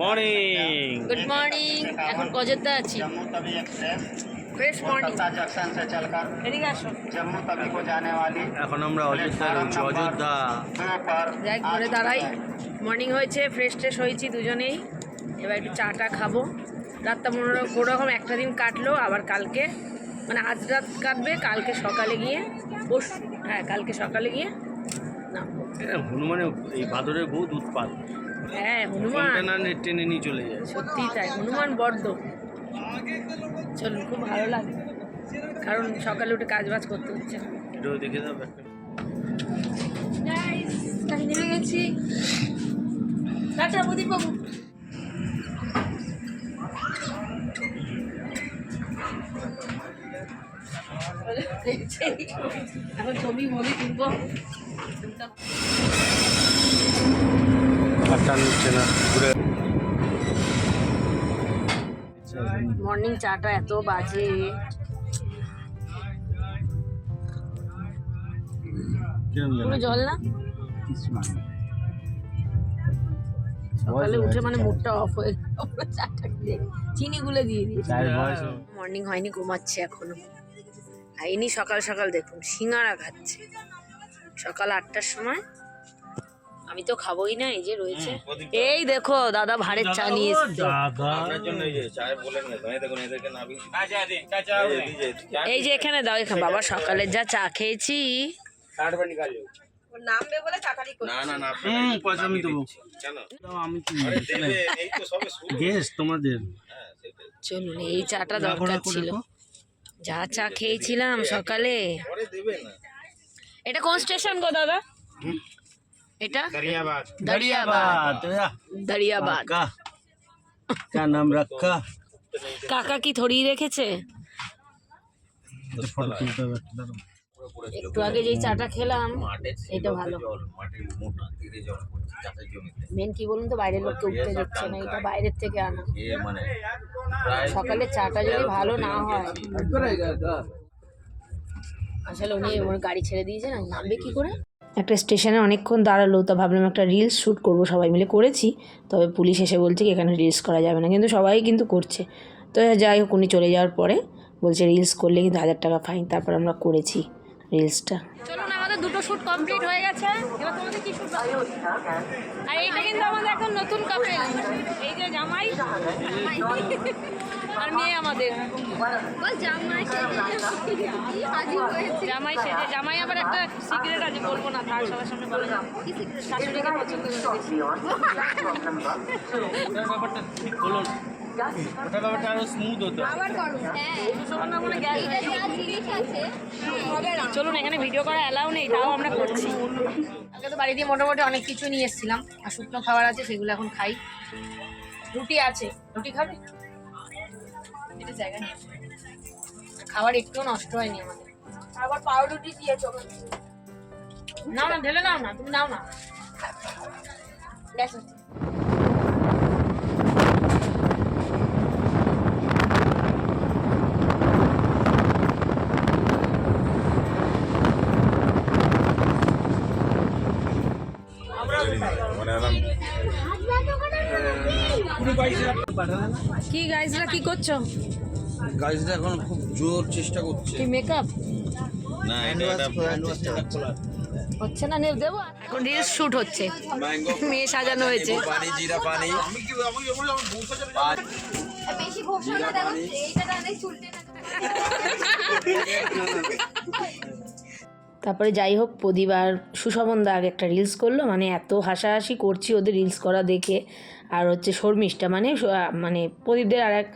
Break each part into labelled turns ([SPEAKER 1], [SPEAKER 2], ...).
[SPEAKER 1] Morning.
[SPEAKER 2] Good morning. এখন অযোধ্যা আছি। Fresh morning. এদিকে আসো।
[SPEAKER 1] এখন আমরা অযোধ্যায় রয়েছি। অযোধ্যা
[SPEAKER 2] যাই ঘরে দাঁড়াই। মর্নিং হয়েছে, ফ্রেশ ট্রেশ হয়েছি দুজনেই। এবার একটু চাটা খাবো। রাতটা কোনোরকম একটা দিন কাটলো, আবার কালকে মানে আজ রাত কাটবে, কালকে সকালে গিয়ে কালকে সকালে গিয়ে নামবো।
[SPEAKER 1] হনুমানে এই ভাদরের বহুত উৎপাত।
[SPEAKER 2] হ্যাঁ, হনুমান
[SPEAKER 1] টেনে নিয়ে চলে যায়।
[SPEAKER 2] সত্যিই তাই, হনুমান বড্ড। চলুন, খুব ভালো লাগে, কারণ সকালে উঠে কাজ বাজ করতে হচ্ছে না।
[SPEAKER 1] এটাও দেখে দাও একটা।
[SPEAKER 2] নেমে গেছি। টাটা প্রদীপ বাবু। এখন ছবি তুলবো। মর্নিং চাটা এত বাজে। কোনো জল না, সকালে উঠে মানে মুডটা অফ হয়ে চাটা খেয়ে চিনি গুলে দিয়ে দিই। মর্নিং হয়নি, ঘুমাচ্ছে এখনো। আইনি সকাল সকাল দেখুন সিঙ্গারা খাচ্ছে সকাল 8টার সময়। আমি তো খাবোই না, এই যে রয়েছে। এই দেখো দাদা ভাড়ের চা নিয়ে এসছে। এই যে এখানে দাও, এখানে বাবা সকালে যা চা খেয়েছি। চলুন, এই চাটা দরকার ছিল, যা চা খেয়েছিলাম সকালে। এটা কোন স্টেশন গো দাদা? এটা দরিয়াবাদ।
[SPEAKER 1] क्या नाम रखा?
[SPEAKER 2] কাকা কি ধরিয়ে রেখেছে। একটু আগে যেই চাটা খেলাম এটা ভালো। মেন কি বলুন তো, বাইরের লোককে উঠতে দিচ্ছে না, এটা বাইরের থেকে আনা। সকালে চাটা যদি ভালো না হয়, আসলে উনি ওর গাড়ি ছেড়ে দিয়েছে না, নামবে কি করে। একটা স্টেশনে অনেকক্ষণ দাঁড়ালো, তো ভাবলাম একটা রিলস শ্যুট করবো, সবাই মিলে করেছি। তবে পুলিশ এসে বলছে কি এখানে রিলস করা যাবে না, কিন্তু সবাই কিন্তু করছে। তো যাই হোক, উনি চলে যাওয়ার পরে বলছে রিলস করলে কিন্তু 1000 টাকা ফাইন। তারপর আমরা করেছি রিলসটা। চলুন, আমাদের দুটো শ্যুট কমপ্লিট হয়ে গেছে। এবার তোমাদের কি শ্যুট? আর এইটা কিন্তু আমাদের এখন নতুন কাপেল, এই যে জামাই আর মেয়ে আমাদের। জামাই সেজে, জামাই আবার একটা সিক্রেট আছে, বলবো না, থাক সবার সামনে বলে না। শাশুড়িকে পছন্দ করে
[SPEAKER 1] ব্যাপারটা আরো স্মুথ হতো।
[SPEAKER 2] চলুন, এখানে ভিডিও করা অ্যালাউ নেই, তাও আমরা করছি। আগে তো বাড়ি দিয়ে মোটামুটি অনেক কিছু নিয়ে এসেছিলাম, আর শুকনো খাবার আছে, সেগুলো এখন খাই। রুটি আছে, রুটি খাবে? এটা জায়গা নেই, খাবার একটুও নষ্ট হয়নি আমাদের। আবার পাউরুটি দিয়েছো, নাও না, ঢেলে নাও না, তুমি নাও না। গ্যাস আছে। কি গাইজরা কি করছো?
[SPEAKER 3] গাইজরা এখন খুব জোর চেষ্টা করছে।
[SPEAKER 2] কি মেকআপ
[SPEAKER 3] না, এটা
[SPEAKER 2] হচ্ছে না, নেব দেবো। এখন রিলস শুট হচ্ছে, মেয়ে সাজানো হয়েছে।
[SPEAKER 3] পানি, জিরা পানি,
[SPEAKER 4] বেশি ঘোষণা দেওয়া এইটা অনেক চুলটে না।
[SPEAKER 2] তারপরে যাই হোক, প্রদীপ আর সুশোভনদা আগে একটা রিলস করলো, মানে এত হাসাহাসি করছি ওদের রিলস করা দেখে। আর হচ্ছে শর্মিষ্ঠা, মানে প্রদীপদের আর এক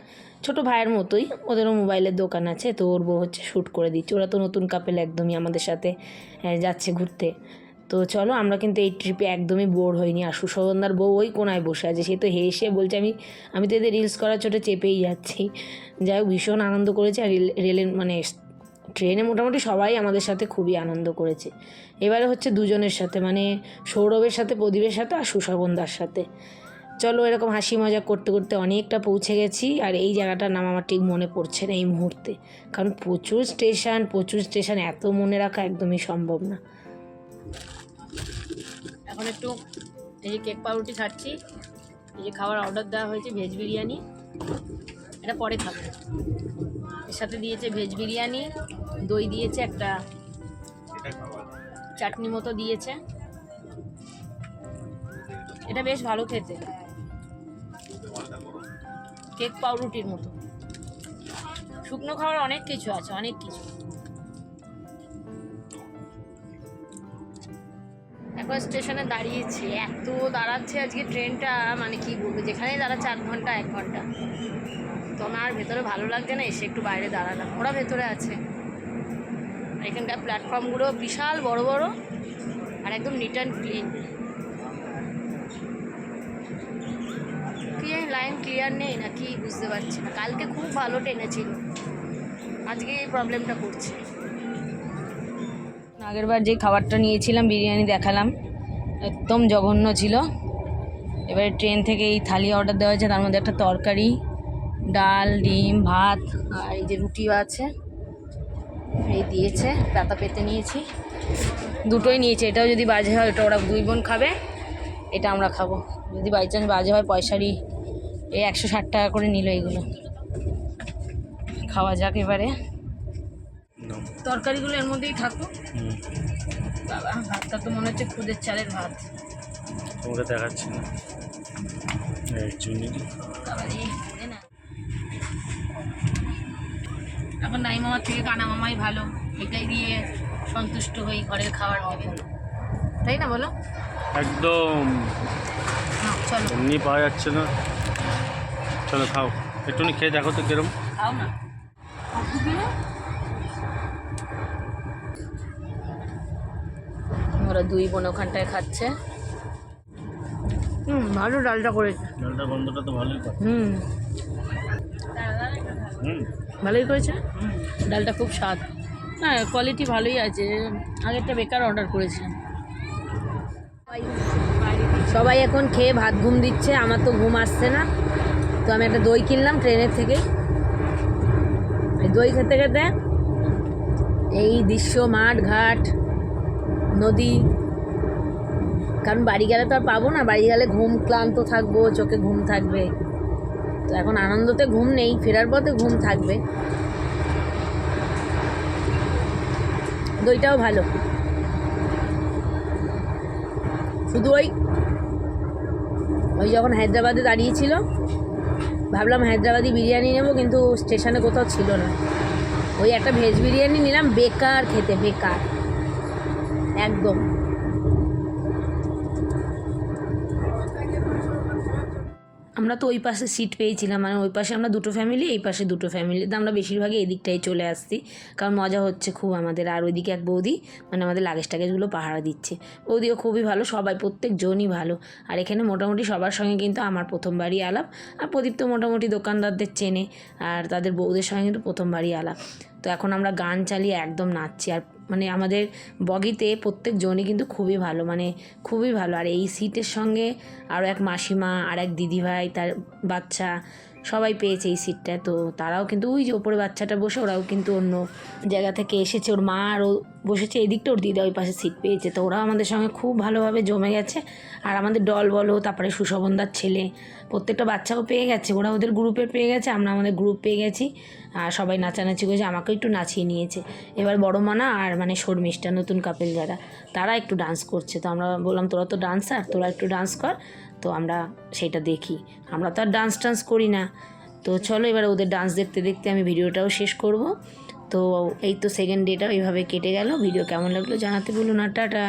[SPEAKER 2] ছোটো ভাইয়ের মতোই, ওদেরও মোবাইলের দোকান আছে, তো ওর বউ হচ্ছে শ্যুট করে দিচ্ছে। ওরা তো নতুন কাপেল, একদমই আমাদের সাথে যাচ্ছে ঘুরতে। তো চলো, আমরা কিন্তু এই ট্রিপে একদমই বোর হইনি। আর সুশোভনদার বউ ওই কোনায় বসে আছে, সে তো হেসে বলছে আমি তো এদের রিলস করার ছোটো চেপেই যাচ্ছি। যাই হোক, ভীষণ আনন্দ করেছে। আর রেলের ট্রেনে মোটামুটি সবাই আমাদের সাথে খুবই আনন্দ করেছে। এবারে হচ্ছে দুজনের সাথে, মানে সৌরভের সাথে, প্রদীপের সাথে, আর সুশোভনদার সাথে। চলো, এরকম হাসি মজা করতে করতে অনেকটা পৌঁছে গেছি। আর এই জায়গাটার নাম আমার ঠিক মনে পড়ছে না এই মুহূর্তে, কারণ প্রচুর স্টেশন এত মনে রাখা একদমই সম্ভব না। এখন একটু এই যে কেক পাউরুটি খাচ্ছি, এই যে খাবার অর্ডার দেওয়া হয়েছে ভেজ বিরিয়ানি, এটা পরে খাবে। এর সাথে দিয়েছে ভেজ বিরিয়ানি, দই দিয়েছে, একটা চাটনি মতো দিয়েছে। এটা বেশ ভালো খেতে, কেক পাউরুটির মতো। শুকনো খাবার অনেক কিছু আছে, অনেক কিছু। একবার স্টেশনে দাঁড়িয়েছি, এত দাঁড়াচ্ছে আজকে ট্রেনটা, মানে কি বলবো, যেখানেই দাঁড়াচ্ছে 8 ঘন্টা 1 ঘন্টা। তো আমার ভেতরে ভালো লাগছে না, এসে একটু বাইরে দাঁড়ালাম। ওরা ভেতরে আছে। এখানকার প্ল্যাটফর্মগুলো বিশাল বড় বড় আর একদম নিট অ্যান্ড ক্লিন। কি লাইন ক্লিয়ার নেই না কি বুঝতে পারছি না। কালকে খুব ভালো ট্রেনে ছিল, আজকে এই প্রবলেমটা করছে। আগেরবার যে খাবারটা নিয়েছিলাম বিরিয়ানি দেখালাম, একদম জঘন্য ছিল। এবারে ট্রেন থেকে এই থালি অর্ডার দেওয়া হয়েছে, তার মধ্যে একটা তরকারি, ডাল, ডিম, ভাত আর এই যে রুটিও আছে, এই দিয়েছে। পাতা পেতে নিয়েছি, দুটোই নিয়েছি। এটাও যদি বাজে হয় ওটা ওরা 2 বোন খাবে, এটা আমরা খাবো। যদি বাই চান্স বাজে হয় পয়সারই এই 160 টাকা করে নিল এগুলো। খাওয়া যাক এবারে। তরকারিগুলো এর মধ্যেই থাকুক। বাবা, ভাতটা তো মনে হচ্ছে খুদের চালের ভাত।
[SPEAKER 1] তোমাকে দেখাচ্ছি না,
[SPEAKER 2] না, এখন নাই মামার থেকে কানা মামাই ভালো, এটাই দিয়ে সন্তুষ্ট হই ঘরের খাবার হবে, তাই না বলো?
[SPEAKER 1] একদম
[SPEAKER 2] চলো
[SPEAKER 1] এমনি পাওয়া যাচ্ছে না। চলো খাও, একটুখানি খেয়ে দেখো তো কিরম।
[SPEAKER 2] খাও না। ওরা 2 বোন ওখানটায় খাচ্ছে। ভালো ডালটা করেছে।
[SPEAKER 1] ডালটা গন্ধটা তো ভালোই করে।
[SPEAKER 2] ভালোই করেছে, ডালটা খুব স্বাদ। না, কোয়ালিটি ভালোই আছে। আগেরটা বেকার অর্ডার করেছিলাম। সবাই এখন খেয়ে ভাত ঘুম দিচ্ছে, আমার তো ঘুম আসছে না। তো আমি একটা দই কিনলাম ট্রেনের থেকে। দই খেতে খেতে এই দৃশ্য, মাঠ ঘাট, নদী। কারণ বাড়ি গেলে তো আর পাবো না, বাড়ি গেলে ঘুম, ক্লান্ত থাকবো, চোখে ঘুম থাকবে। তো এখন আনন্দতে ঘুম নেই, ফেরার পথে ঘুম থাকবে। দইটাও ভালো, শুধু ওই যখন হায়দ্রাবাদে দাঁড়িয়েছিল ভাবলাম হায়দ্রাবাদি বিরিয়ানি নেবো, কিন্তু স্টেশনে কোথাও ছিল না। ওই একটা ভেজ বিরিয়ানি নিলাম, বেকার খেতে, বেকার একদম। আমরা তো ওই পাশে সিট পেয়েছিলাম, মানে ওই পাশে আমরা 2টো ফ্যামিলি, এই পাশে 2টো ফ্যামিলি। তো আমরা বেশিরভাগই এই দিকটাই চলে আসছি, কারণ মজা হচ্ছে খুব আমাদের। আর ওইদিকে এক বৌদি, মানে আমাদের লাগেজ টাগেজগুলো পাহারা দিচ্ছে। বৌদিও খুবই ভালো, সবাই প্রত্যেকজনই ভালো। আর এখানে মোটামুটি সবার সঙ্গে কিন্তু আমার প্রথমবারই আলাপ। আর প্রদীপ তো মোটামুটি দোকানদারদের চেনে, আর তাদের বউদের সঙ্গে কিন্তু প্রথমবারই আলাপ। তো এখন আমরা গান চালিয়ে একদম নাচছি। আর মানে আমাদের বগিতে প্রত্যেকজনই কিন্তু খুবই ভালো, মানে খুবই ভালো। আর এই সিটের সঙ্গে আরও এক মাসিমা আর এক দিদিভাই, তার বাচ্চা, সবাই পেয়েছে এই সিটটা। তো তারাও কিন্তু ওই যে ওপরে বাচ্চাটা বসে, ওরাও কিন্তু অন্য জায়গা থেকে এসেছে। ওর মা আরও বসেছে এই দিকটা, ওর দিদা ওই পাশে সিট পেয়েছে। তো ওরাও আমাদের সঙ্গে খুব ভালোভাবে জমে গেছে। আর আমাদের দল বলো, তারপরে সুশোভনদার ছেলে, প্রত্যেকটা বাচ্চাও পেয়ে গেছে। ওরা ওদের গ্রুপে পেয়ে গেছে, আমরা আমাদের গ্রুপ পেয়ে গেছি। আর সবাই নাচানাচি করেছে, আমাকে একটু নাচিয়ে নিয়েছে। এবার বড় মানা আর মানে শর্মিষ্ঠা, নতুন কাপেল যারা, তারা একটু ডান্স করছে। তো আমরা বললাম তোরা তো ডান্সার, তোরা একটু ডান্স কর। তো আমরা সেটা দেখি, আমরা তো আর ডান্স করি না। তো চলো এবার ওদের ডান্স দেখতে দেখতে আমি ভিডিওটাও শেষ করব। তো এই তো সেকেন্ড ডেটাও এইভাবে কেটে গেল। ভিডিও কেমন লাগলো জানাতে বলুন, আর টাটা।